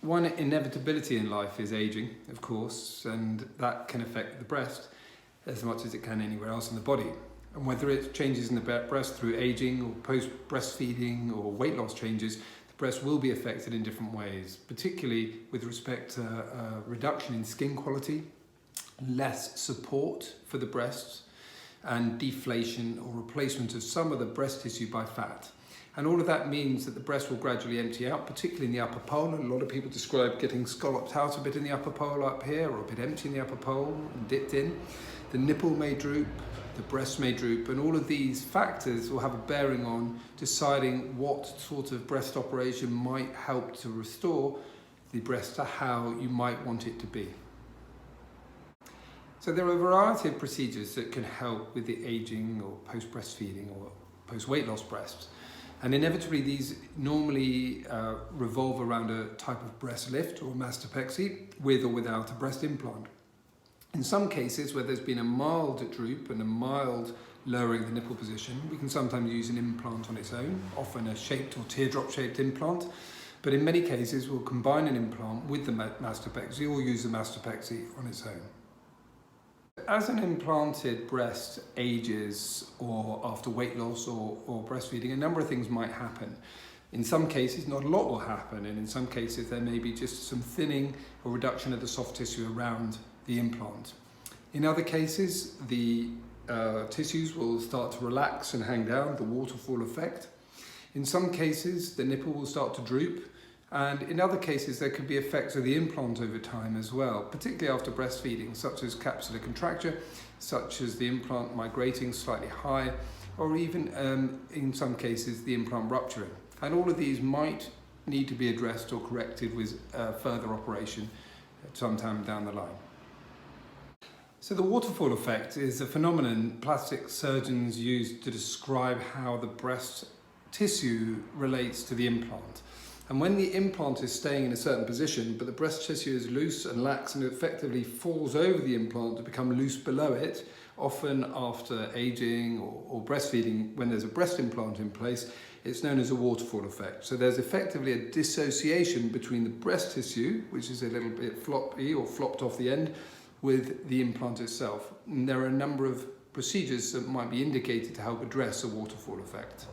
One inevitability in life is aging, of course, and that can affect the breast as much as it can anywhere else in the body. And whether it changes in the breast through aging or post-breastfeeding or weight loss changes, the breast will be affected in different ways, particularly with respect to reduction in skin quality, less support for the breasts, and deflation or replacement of some of the breast tissue by fat. And all of that means that the breast will gradually empty out, particularly in the upper pole. A lot of people describe getting scalloped out a bit in the upper pole up here, or a bit empty in the upper pole and dipped in. The nipple may droop, the breast may droop, and all of these factors will have a bearing on deciding what sort of breast operation might help to restore the breast to how you might want it to be. So there are a variety of procedures that can help with the aging or post-breastfeeding or post-weight loss breasts. And inevitably these normally revolve around a type of breast lift or mastopexy with or without a breast implant. In some cases where there's been a mild droop and a mild lowering of the nipple position, we can sometimes use an implant on its own, often a shaped or teardrop shaped implant. But in many cases we'll combine an implant with the mastopexy or use the mastopexy on its own. As an implanted breast ages or after weight loss or breastfeeding, a number of things might happen. In some cases, not a lot will happen, and in some cases there may be just some thinning or reduction of the soft tissue around the implant. In other cases, the tissues will start to relax and hang down, the waterfall effect. In some cases, the nipple will start to droop, and in other cases there could be effects of the implant over time as well, particularly after breastfeeding, such as capsular contracture, such as the implant migrating slightly high, or even in some cases the implant rupturing. And all of these might need to be addressed or corrected with further operation sometime down the line. So the waterfall effect is a phenomenon plastic surgeons use to describe how the breast tissue relates to the implant. And when the implant is staying in a certain position, but the breast tissue is loose and lax and effectively falls over the implant to become loose below it, often after aging or breastfeeding, when there's a breast implant in place, it's known as a waterfall effect. So there's effectively a dissociation between the breast tissue, which is a little bit floppy or flopped off the end, with the implant itself. And there are a number of procedures that might be indicated to help address a waterfall effect.